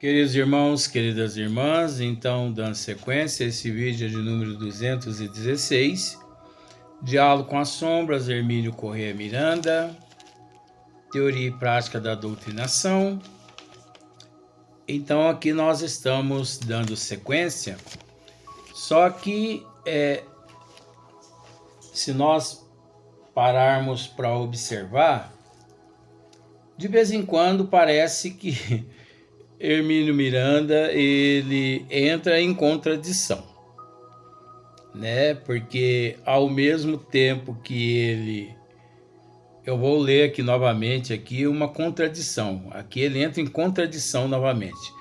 Queridos irmãos, queridas irmãs, então, dando sequência, esse vídeo é de número 216, Diálogo com as Sombras, Hermínio Corrêa Miranda, Teoria e Prática da Doutrinação. Então, aqui nós estamos dando sequência, só que se nós pararmos para observar, de vez em quando parece que Hermínio Miranda, ele entra em contradição, né? Porque ao mesmo tempo que eu vou ler aqui novamente aqui uma contradição. Aqui ele entra em contradição novamente.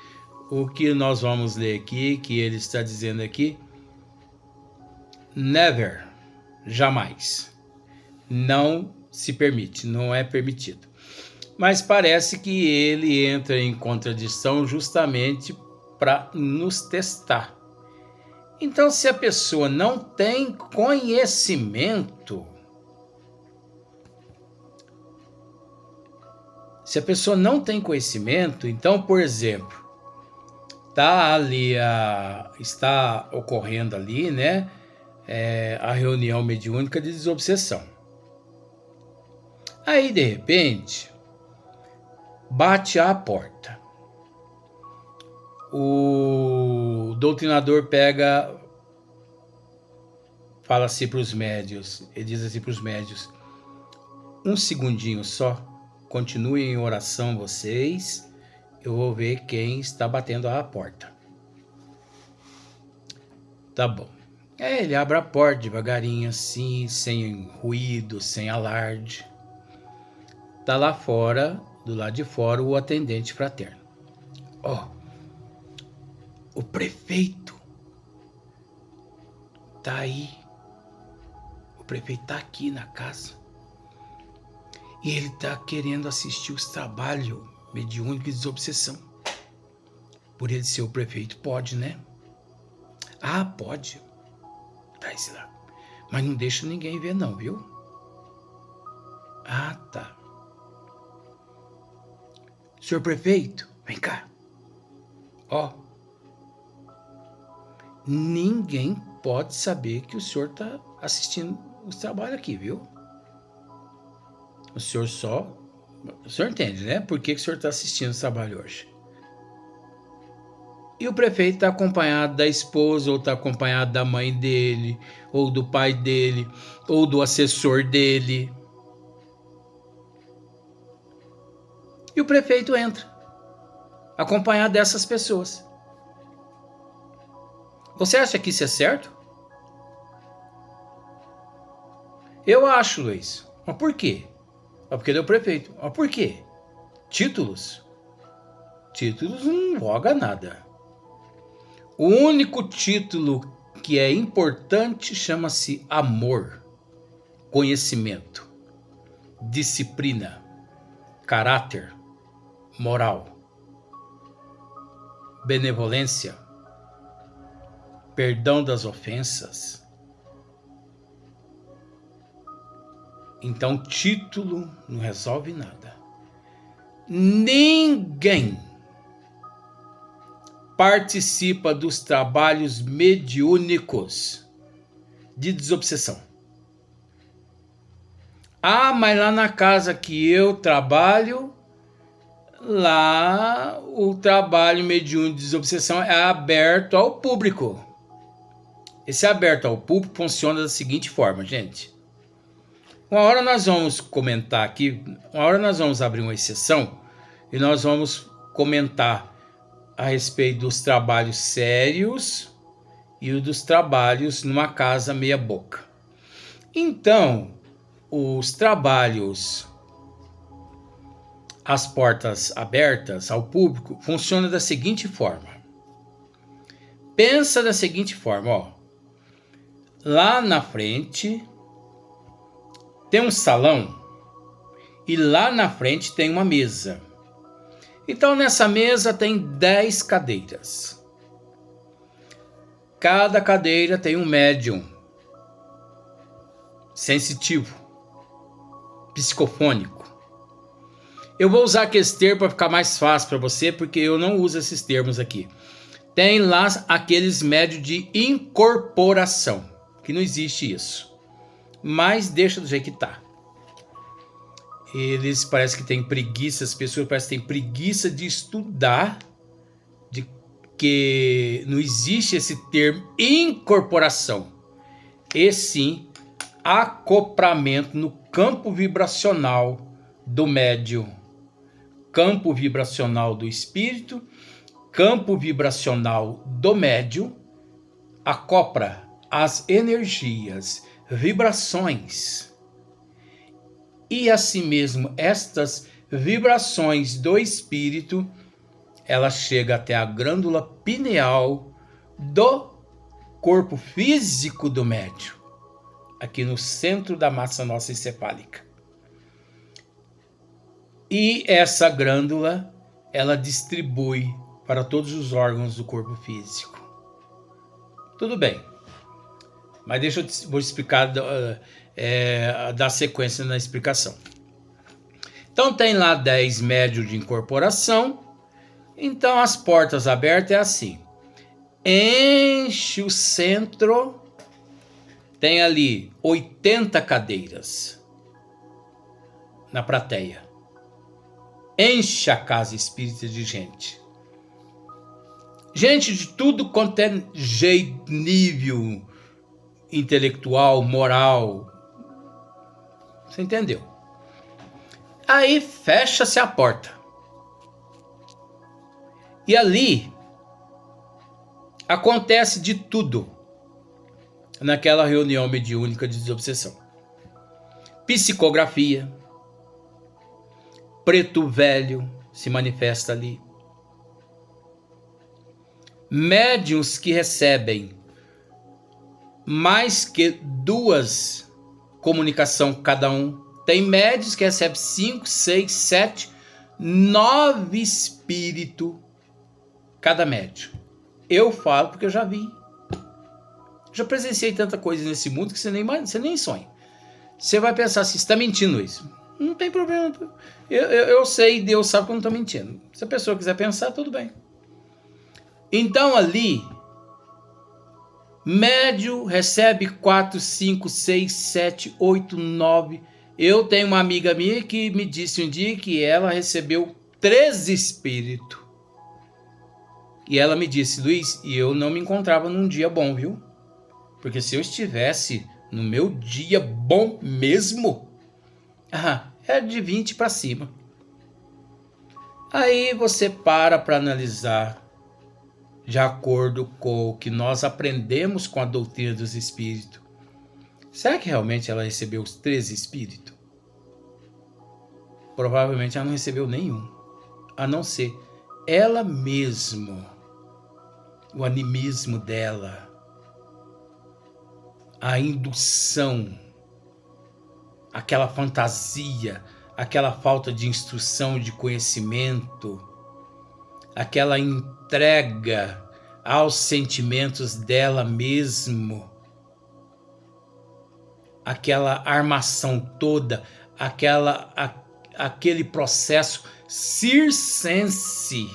O que nós vamos ler aqui, que ele está dizendo aqui, never, jamais, não se permite, não é permitido. Mas parece que ele entra em contradição justamente para nos testar. Então, se a pessoa não tem conhecimento, então, por exemplo, está ocorrendo ali, né, a reunião mediúnica de desobsessão. Aí, de repente, bate à porta. O doutrinador fala assim para os médios, ele diz assim para os médios: um segundinho só, continuem em oração vocês, eu vou ver quem está batendo à porta. Tá bom. Ele abre a porta devagarinho assim, sem ruído, sem alarde. Tá lá fora, do lado de fora, o atendente fraterno. O prefeito tá aí. O prefeito tá aqui na casa. E ele tá querendo assistir os trabalhos mediúnicos de desobsessão. Por ele ser o prefeito, pode, né? Ah, pode. Tá esse lá. Mas não deixa ninguém ver não, viu? Ah, tá. Senhor prefeito, vem cá. Ninguém pode saber que o senhor tá assistindo os trabalhos aqui, viu? O senhor entende, né? Por que o senhor está assistindo o trabalho hoje? E o prefeito está acompanhado da esposa, ou está acompanhado da mãe dele, ou do pai dele, ou do assessor dele. E o prefeito entra, acompanhado dessas pessoas. Você acha que isso é certo? Eu acho, Luiz. Mas por quê? Porque ele é o prefeito. Mas por quê? Títulos? Títulos não voga nada. O único título que é importante chama-se amor, conhecimento, disciplina, caráter, moral, benevolência, perdão das ofensas. Então, título não resolve nada. Ninguém participa dos trabalhos mediúnicos de desobsessão. Ah, mas lá na casa que eu trabalho, lá o trabalho mediúnico de desobsessão é aberto ao público. Esse aberto ao público funciona da seguinte forma, gente. Uma hora nós vamos comentar aqui, uma hora nós vamos abrir uma exceção e nós vamos comentar a respeito dos trabalhos sérios e dos trabalhos numa casa meia boca. Então, os trabalhos, as portas abertas ao público, funcionam da seguinte forma. Pensa da seguinte forma, lá na frente tem um salão e lá na frente tem uma mesa. Então, nessa mesa tem 10 cadeiras. Cada cadeira tem um médium sensitivo, psicofônico. Eu vou usar aqueles termos para ficar mais fácil para você, porque eu não uso esses termos aqui. Tem lá aqueles médios de incorporação, que não existe isso. Mas deixa do jeito que tá. Eles parecem que têm preguiça, as pessoas parecem que têm preguiça de estudar, de que não existe esse termo incorporação. E sim, acoplamento no campo vibracional do médium, campo vibracional do espírito, campo vibracional do médium, acopla as energias, vibrações. E assim mesmo, estas vibrações do espírito, ela chega até a glândula pineal do corpo físico do médium, aqui no centro da massa nossa encefálica. E essa glândula, ela distribui para todos os órgãos do corpo físico. Tudo bem, mas vou explicar, dar sequência na explicação. Então tem lá 10 médios de incorporação. Então as portas abertas é assim. Enche o centro, tem ali 80 cadeiras na plateia. Enche a casa espírita de gente. Gente de tudo quanto é jeito, nível intelectual, moral. Você entendeu? Aí fecha-se a porta. E ali acontece de tudo naquela reunião mediúnica de desobsessão. Psicografia, preto velho se manifesta ali. Médiuns que recebem mais que 2 comunicações cada um. Tem médiuns que recebem 5, 6, 7, 9 espíritos cada médium. Eu falo porque eu já vi. Já presenciei tanta coisa nesse mundo que você nem sonha. Você vai pensar assim, você está mentindo isso. Não tem problema. Eu sei, Deus sabe que eu não estou mentindo. Se a pessoa quiser pensar, tudo bem. Então ali, médio recebe 4, 5, 6, 7, 8, 9. Eu tenho uma amiga minha que me disse um dia que ela recebeu 13 espíritos. E ela me disse, Luiz, e eu não me encontrava num dia bom, viu? Porque se eu estivesse no meu dia bom mesmo, é de 20 para cima. Aí você para analisar, de acordo com o que nós aprendemos com a doutrina dos espíritos. Será que realmente ela recebeu os 13 espíritos? Provavelmente ela não recebeu nenhum, a não ser ela mesma. O animismo dela, a indução, aquela fantasia, aquela falta de instrução, de conhecimento, aquela entrega aos sentimentos dela mesmo, aquela armação toda, aquele processo circense.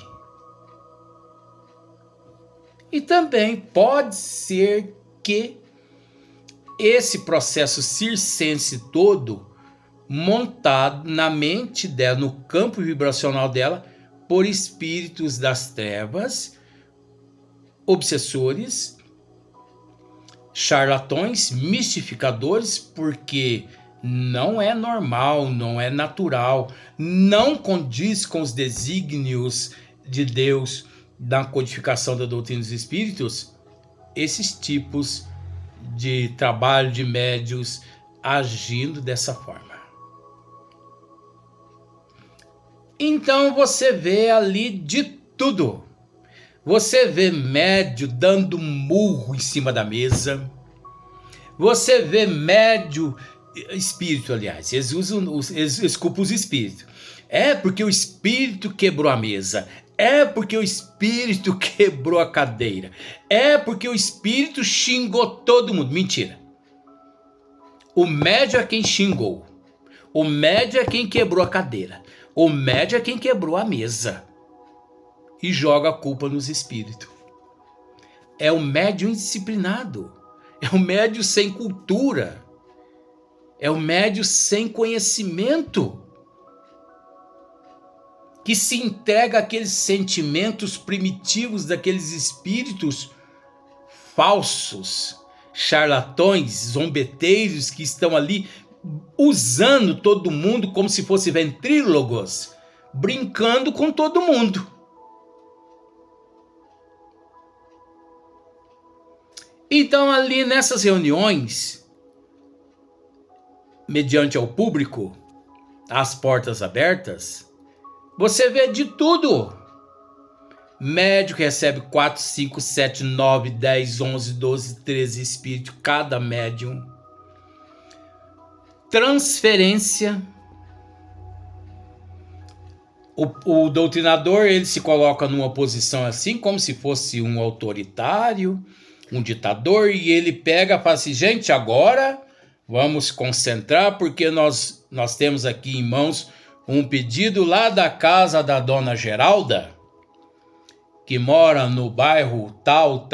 E também pode ser que esse processo circense todo, montado na mente dela, no campo vibracional dela, por espíritos das trevas, obsessores, charlatões, mistificadores, porque não é normal, não é natural, não condiz com os desígnios de Deus da codificação da doutrina dos espíritos, esses tipos de trabalho de médios agindo dessa forma. Então você vê ali de tudo. Você vê médio dando murro em cima da mesa. Você vê médio, espírito, aliás, eles culpam os espíritos. É porque o espírito quebrou a mesa. É porque o espírito quebrou a cadeira. É porque o espírito xingou todo mundo. Mentira. O médium é quem xingou. O médium é quem quebrou a cadeira. O médium é quem quebrou a mesa e joga a culpa nos espíritos. É o médium indisciplinado. É o médium sem cultura. É o médium sem conhecimento. Que se entrega àqueles sentimentos primitivos daqueles espíritos falsos, charlatões, zombeteiros que estão ali usando todo mundo como se fossem ventrílogos, brincando com todo mundo. Então, ali nessas reuniões, mediante ao público, as portas abertas, você vê de tudo. Médium que recebe 4, 5, 7, 9, 10, 11, 12, 13 espíritos, cada médium. Transferência. O doutrinador, ele se coloca numa posição assim, como se fosse um autoritário, um ditador, e ele pega e fala assim, gente, agora vamos concentrar, porque nós temos aqui em mãos um pedido lá da casa da dona Geralda, que mora no bairro tal.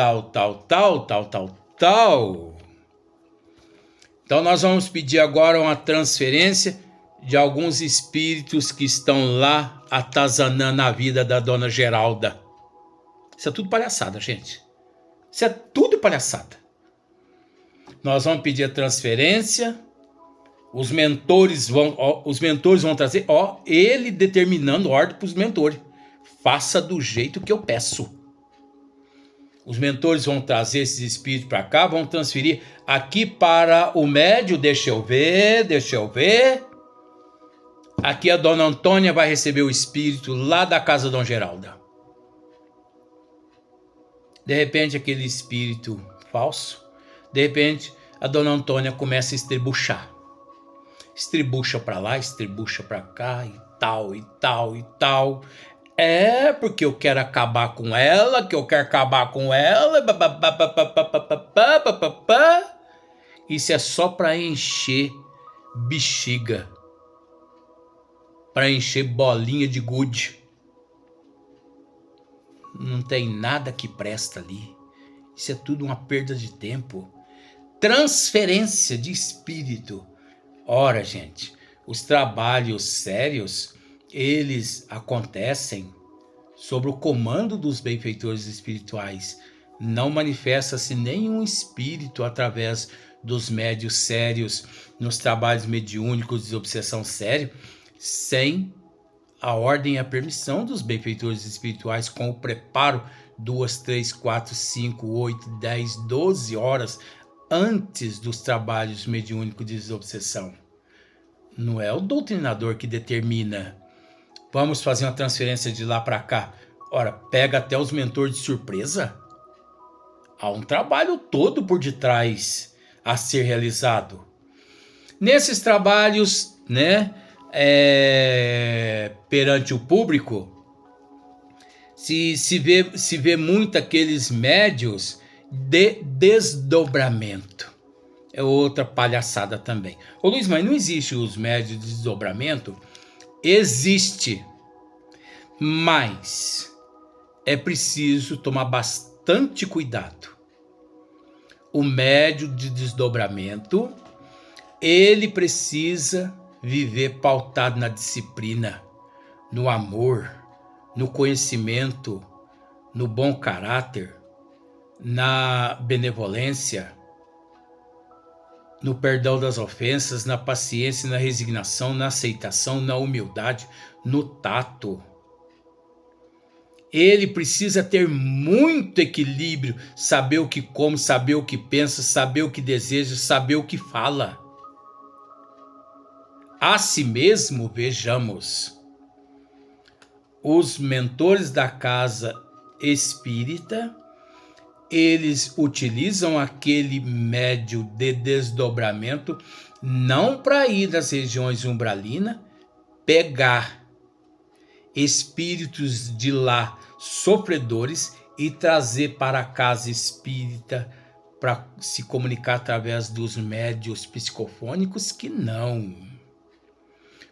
Então nós vamos pedir agora uma transferência de alguns espíritos que estão lá atazanando a vida da dona Geralda. Isso é tudo palhaçada, gente. Isso é tudo palhaçada. Nós vamos pedir a transferência. Os mentores vão trazer, ele determinando ordem para os mentores. Faça do jeito que eu peço. Os mentores vão trazer esses espíritos para cá, vão transferir aqui para o médium, deixa eu ver. Aqui a dona Antônia vai receber o espírito lá da casa da dona Geralda. De repente, aquele espírito falso, de repente, a dona Antônia começa a estribuchar. Estribucha para lá, estribucha para cá e tal. É porque eu quero acabar com ela, Isso é só para encher bexiga, para encher bolinha de gude. Não tem nada que presta ali. Isso é tudo uma perda de tempo. Transferência de espírito. Ora, gente, os trabalhos sérios, eles acontecem sob o comando dos benfeitores espirituais. Não manifesta-se nenhum espírito através dos médios sérios nos trabalhos mediúnicos de obsessão sério, sem a ordem e a permissão dos benfeitores espirituais, com o preparo 2, 3, 4, 5, 8, 10, 12 horas antes dos trabalhos mediúnicos de desobsessão. Não é o doutrinador que determina, vamos fazer uma transferência de lá para cá. Ora, pega até os mentores de surpresa. Há um trabalho todo por detrás a ser realizado. Nesses trabalhos, perante o público, se vê muito aqueles médios de desdobramento. É outra palhaçada também. Ô Luiz, mas não existe os médios de desdobramento? Existe. Mas é preciso tomar bastante cuidado. O médio de desdobramento, ele precisa viver pautado na disciplina, no amor, no conhecimento, no bom caráter, na benevolência, no perdão das ofensas, na paciência, na resignação, na aceitação, na humildade, no tato. Ele precisa ter muito equilíbrio, saber o que come, saber o que pensa, saber o que deseja, saber o que fala. Assim mesmo, vejamos, os mentores da casa espírita, eles utilizam aquele médio de desdobramento não para ir das regiões umbralinas, pegar espíritos de lá sofredores e trazer para a casa espírita para se comunicar através dos médios psicofônicos, que não.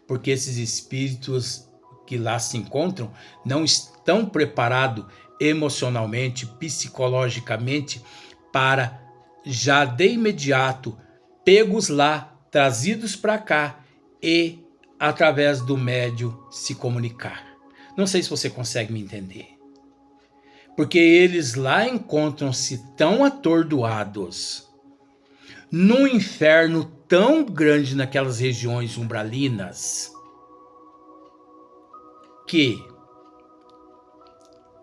Porque esses espíritos, que lá se encontram não estão preparados emocionalmente, psicologicamente, para já de imediato pegos lá, trazidos para cá e através do médium se comunicar. Não sei se você consegue me entender. Porque eles lá encontram-se tão atordoados, num inferno tão grande naquelas regiões umbralinas, que,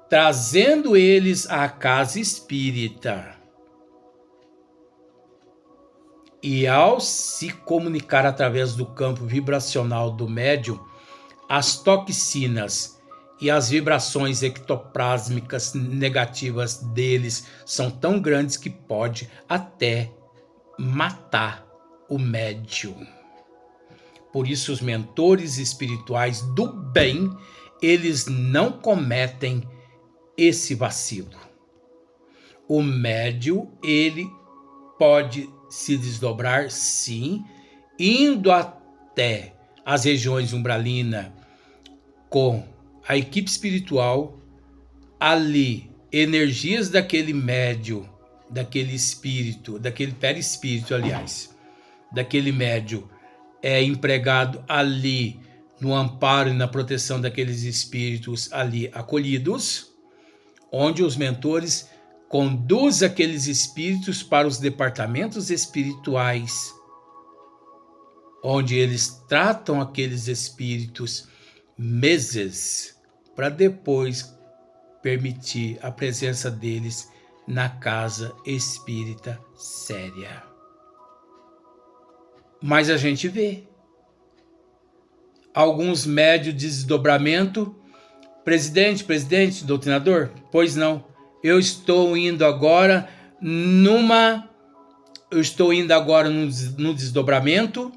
trazendo eles à casa espírita, e ao se comunicar através do campo vibracional do médium, as toxinas e as vibrações ectoplásmicas negativas deles são tão grandes que pode até matar o médium. Por isso os mentores espirituais do bem, eles não cometem esse vacilo. O médium, ele pode se desdobrar, sim, indo até as regiões umbralinas com a equipe espiritual, ali, energias daquele médium, daquele espírito, daquele perispírito, aliás, daquele médium, é empregado ali no amparo e na proteção daqueles espíritos ali acolhidos, onde os mentores conduzem aqueles espíritos para os departamentos espirituais, onde eles tratam aqueles espíritos meses para depois permitir a presença deles na casa espírita séria. Mas a gente vê alguns médios de desdobramento. Presidente, doutrinador, pois não, eu estou indo agora no desdobramento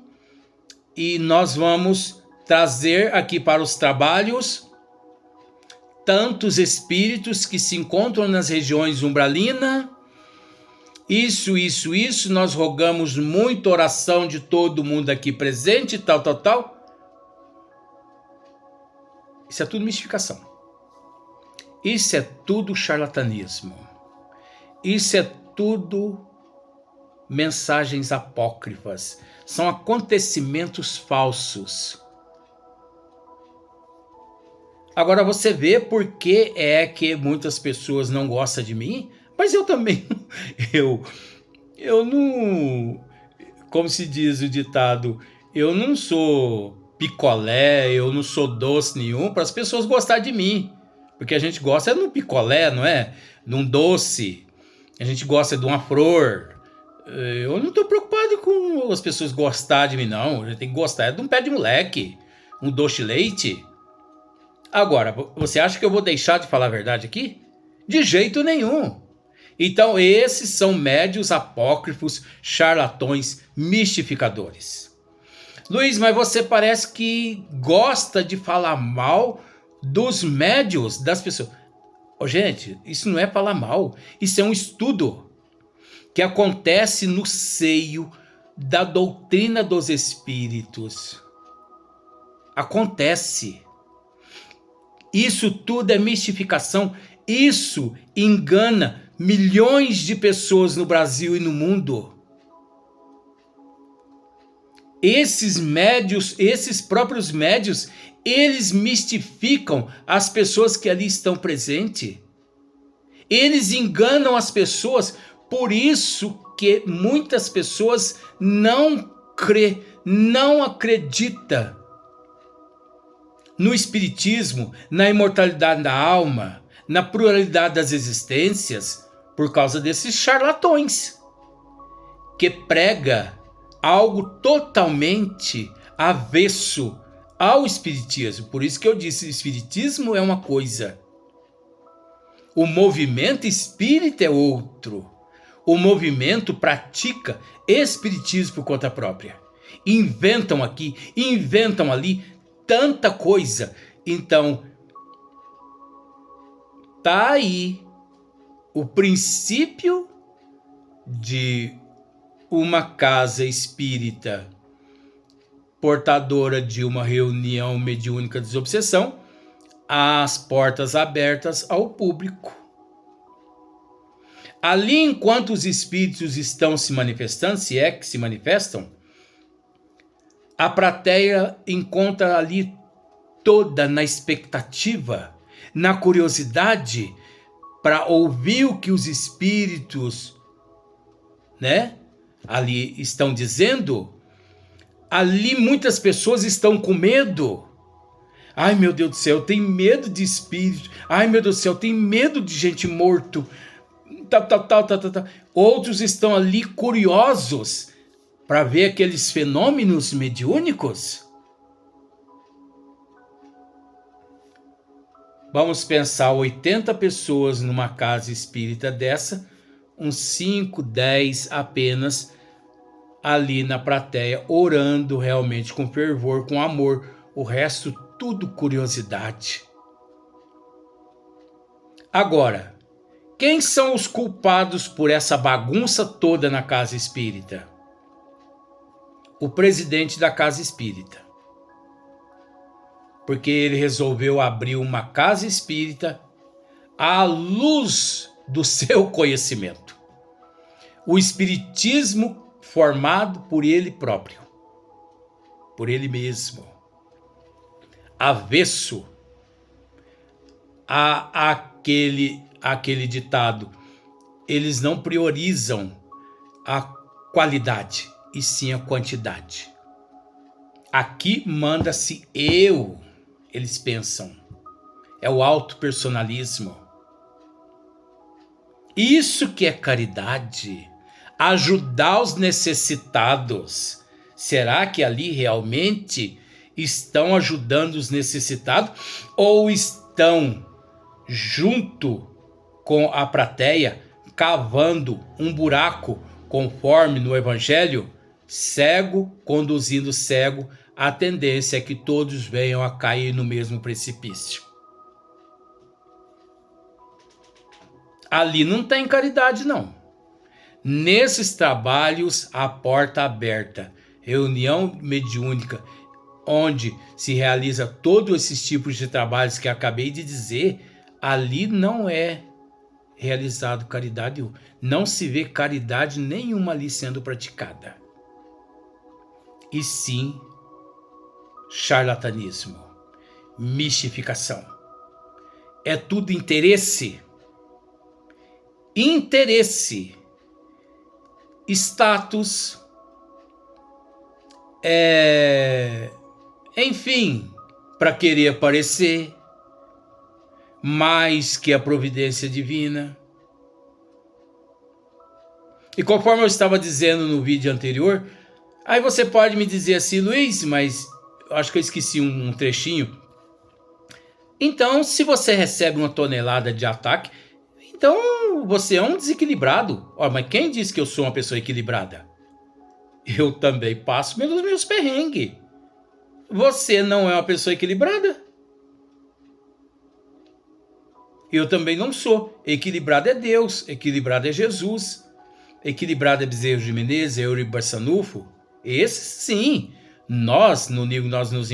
e nós vamos trazer aqui para os trabalhos tantos espíritos que se encontram nas regiões umbralinas. Isso, nós rogamos muito oração de todo mundo aqui presente, tal. Isso é tudo mistificação. Isso é tudo charlatanismo. Isso é tudo mensagens apócrifas. São acontecimentos falsos. Agora você vê por que é que muitas pessoas não gostam de mim, mas eu também, eu não, como se diz o ditado, eu não sou picolé, eu não sou doce nenhum para as pessoas gostarem de mim, porque a gente gosta de um picolé, não é? De um doce, a gente gosta de uma flor. Eu não estou preocupado com as pessoas gostarem de mim, não. A gente tem que gostar de um pé de moleque, um doce de leite. Agora, você acha que eu vou deixar de falar a verdade aqui? De jeito nenhum. Então, esses são médios apócrifos, charlatões, mistificadores. Luiz, mas você parece que gosta de falar mal dos médios, das pessoas. Gente, isso não é falar mal. Isso é um estudo que acontece no seio da doutrina dos espíritos. Acontece. Isso tudo é mistificação. Isso engana milhões de pessoas no Brasil e no mundo. Esses médios, esses próprios médios, eles mistificam as pessoas que ali estão presentes. Eles enganam as pessoas, por isso que muitas pessoas não acreditam no espiritismo, na imortalidade da alma, na pluralidade das existências, por causa desses charlatões, que prega algo totalmente avesso ao espiritismo. Por isso que eu disse, o espiritismo é uma coisa, o movimento espírita é outro. O movimento pratica espiritismo por conta própria. Inventam aqui, inventam ali, tanta coisa. Então, tá aí o princípio de uma casa espírita portadora de uma reunião mediúnica de desobsessão, as portas abertas ao público. Ali, enquanto os espíritos estão se manifestando, se é que se manifestam, a plateia encontra ali toda na expectativa, na curiosidade, para ouvir o que os espíritos, ali estão dizendo. Ali muitas pessoas estão com medo. Ai, meu Deus do céu, eu tenho medo de espírito. Ai, meu Deus do céu, eu tenho medo de gente morto. Tal. Outros estão ali curiosos para ver aqueles fenômenos mediúnicos. Vamos pensar 80 pessoas numa casa espírita dessa, uns 5, 10 apenas ali na plateia, orando realmente com fervor, com amor. O resto tudo curiosidade. Agora, quem são os culpados por essa bagunça toda na casa espírita? O presidente da casa espírita. Porque ele resolveu abrir uma casa espírita à luz do seu conhecimento. O espiritismo formado por ele próprio, por ele mesmo. Avesso a aquele ditado. Eles não priorizam a qualidade, e sim a quantidade. Aqui manda-se eu, eles pensam. É o autopersonalismo. Isso que é caridade. Ajudar os necessitados. Será que ali realmente estão ajudando os necessitados? Ou estão junto com a plateia cavando um buraco, conforme no Evangelho, cego conduzindo cego? A tendência é que todos venham a cair no mesmo precipício. Ali não tem caridade, não. Nesses trabalhos, a porta aberta, reunião mediúnica, onde se realiza todos esses tipos de trabalhos que acabei de dizer, ali não é realizado caridade, não se vê caridade nenhuma ali sendo praticada. E sim, charlatanismo, mistificação. É tudo interesse, status, enfim, para querer aparecer mais que a providência divina. E conforme eu estava dizendo no vídeo anterior, aí você pode me dizer assim: Luiz, mas eu acho que eu esqueci um trechinho. Então, se você recebe uma tonelada de ataque, então você é um desequilibrado. Mas quem disse que eu sou uma pessoa equilibrada? Eu também passo pelos meus perrengues. Você não é uma pessoa equilibrada? Eu também não sou. Equilibrado é Deus, equilibrado é Jesus, equilibrado é Bezerra de Menezes, é Eurico Barçanufo. Esse sim. Nós, no nível que nós nos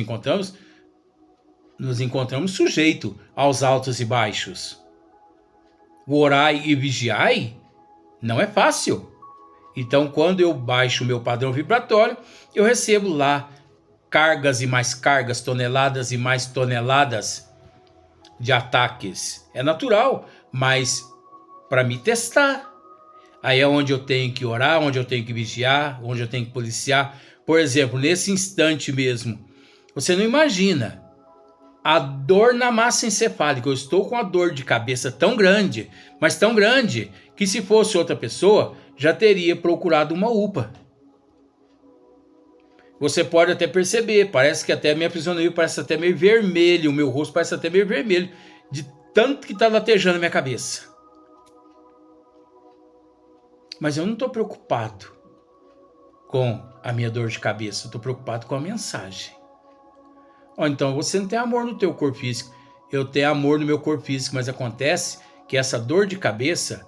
encontramos sujeito aos altos e baixos. O orai e vigiai não é fácil. Então, quando eu baixo o meu padrão vibratório, eu recebo lá cargas e mais cargas, toneladas e mais toneladas de ataques. É natural, mas para me testar. Aí é onde eu tenho que orar, onde eu tenho que vigiar, onde eu tenho que policiar. Por exemplo, nesse instante mesmo, você não imagina a dor na massa encefálica. Eu estou com a dor de cabeça tão grande, mas tão grande, que se fosse outra pessoa, já teria procurado uma UPA. Você pode até perceber, parece que até a minha fisionomia parece até meio vermelho, o meu rosto parece até meio vermelho, de tanto que está latejando a minha cabeça. Mas eu não estou preocupado com a minha dor de cabeça, eu estou preocupado com a mensagem. Então você não tem amor no teu corpo físico, eu tenho amor no meu corpo físico, mas acontece que essa dor de cabeça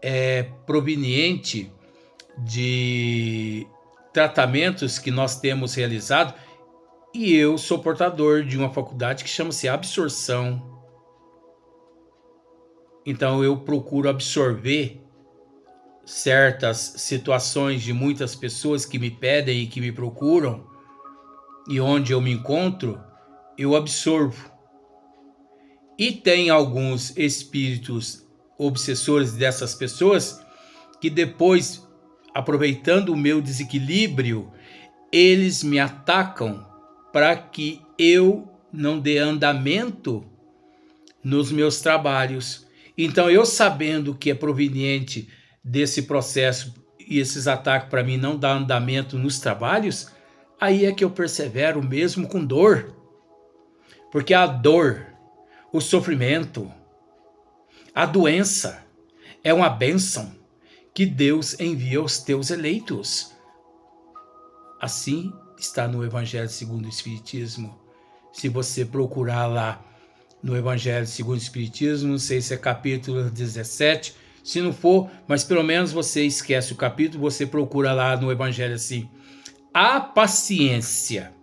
é proveniente de tratamentos que nós temos realizado E eu sou portador de uma faculdade que chama-se absorção. Então eu procuro absorver certas situações de muitas pessoas que me pedem e que me procuram, e onde eu me encontro, eu absorvo. E tem alguns espíritos obsessores dessas pessoas que depois, aproveitando o meu desequilíbrio, eles me atacam para que eu não dê andamento nos meus trabalhos. Então, eu sabendo que é proveniente desse processo e esses ataques para mim não dar andamento nos trabalhos, aí é que eu persevero mesmo com dor. Porque a dor, o sofrimento, a doença é uma bênção que Deus envia aos teus eleitos. Assim está no Evangelho segundo o Espiritismo. Se você procurar lá no Evangelho segundo o Espiritismo, não sei se é capítulo 17, se não for, mas pelo menos você esquece o capítulo, você procura lá no Evangelho assim, a paciência,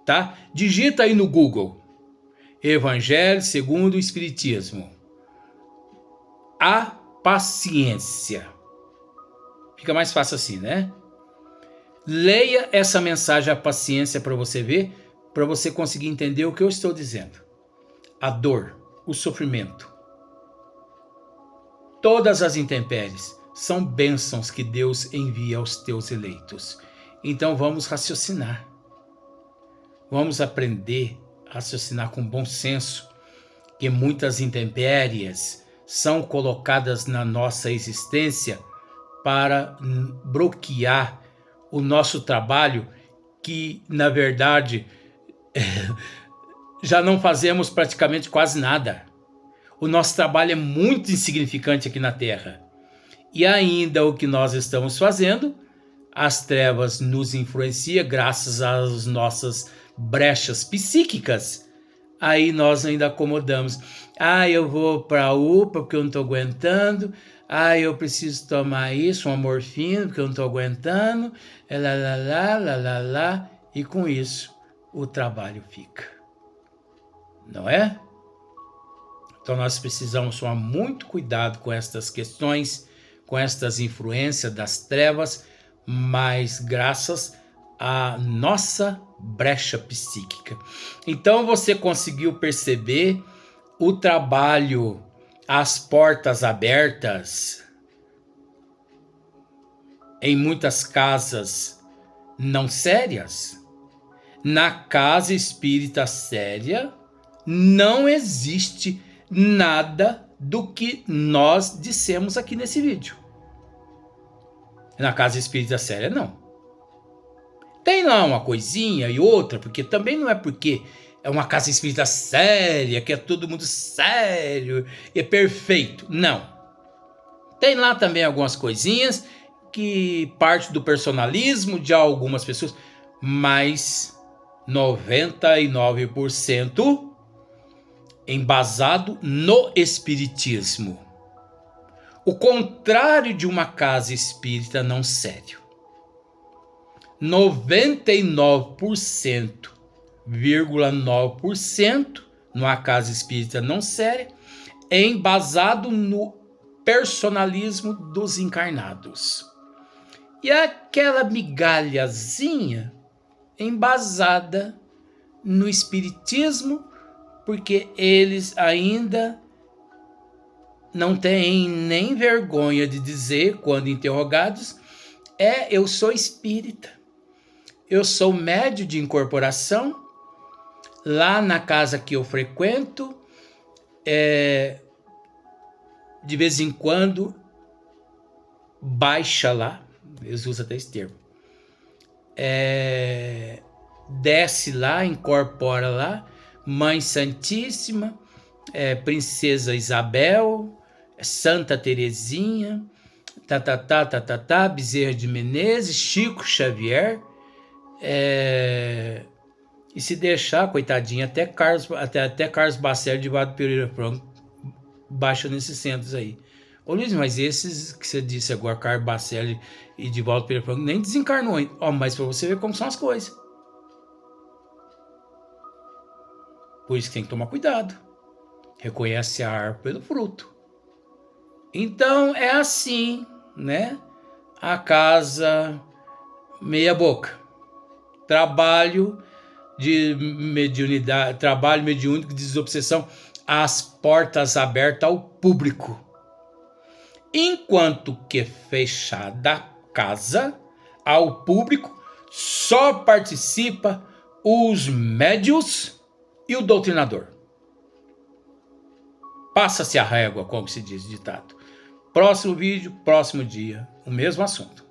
tá? Digita aí no Google, Evangelho segundo o Espiritismo, a paciência. Fica mais fácil assim, né? Leia essa mensagem, a paciência, para você ver, para você conseguir entender o que eu estou dizendo. A dor, o sofrimento, todas as intempéries são bênçãos que Deus envia aos teus eleitos. Então vamos raciocinar. Vamos aprender a raciocinar com bom senso, que muitas intempéries são colocadas na nossa existência para bloquear o nosso trabalho, que na verdade já não fazemos praticamente quase nada. O nosso trabalho é muito insignificante aqui na Terra. E ainda o que nós estamos fazendo, as trevas nos influenciam graças às nossas brechas psíquicas. Aí nós ainda acomodamos. Eu vou para a UPA porque eu não estou aguentando. Eu preciso tomar isso, uma morfina, porque eu não estou aguentando. E com isso, o trabalho fica. Não é? Então nós precisamos tomar muito cuidado com estas questões, com estas influências das trevas, mas graças à nossa brecha psíquica. Então você conseguiu perceber o trabalho, as portas abertas em muitas casas não sérias? Na casa espírita séria não existe nada do que nós dissemos aqui nesse vídeo. Na casa espírita séria, não. Tem lá uma coisinha e outra, porque também não é porque é uma casa espírita séria, que é todo mundo sério e é perfeito. Não. Tem lá também algumas coisinhas que parte do personalismo de algumas pessoas, mas 99% embasado no espiritismo. O contrário de uma casa espírita não sério. 99,9% numa casa espírita não séria é embasado no personalismo dos encarnados. E aquela migalhazinha embasada no espiritismo, porque eles ainda não têm nem vergonha de dizer, quando interrogados, eu sou espírita, eu sou médio de incorporação, lá na casa que eu frequento, de vez em quando, baixa lá, eles usam até esse termo, desce lá, incorpora lá, Mãe Santíssima, Princesa Isabel, Santa Terezinha, Bezerra de Menezes, Chico Xavier, e se deixar, coitadinha, até Carlos Bacelli de Vado Pereira Franco baixa nesses centros aí. Ô Luiz, mas esses que você disse agora, Carlos Bacelli e Divaldo Pereira Franco, nem desencarnou, hein? Mas pra você ver como são as coisas. Por isso que tem que tomar cuidado. Reconhece a árvore pelo fruto. Então é assim, né? A casa meia boca. Trabalho de mediunidade, trabalho mediúnico de desobsessão, as portas abertas ao público. Enquanto que fechada a casa ao público, só participa os médios e o doutrinador. Passa-se a régua, como se diz ditado. Próximo vídeo, próximo dia, o mesmo assunto.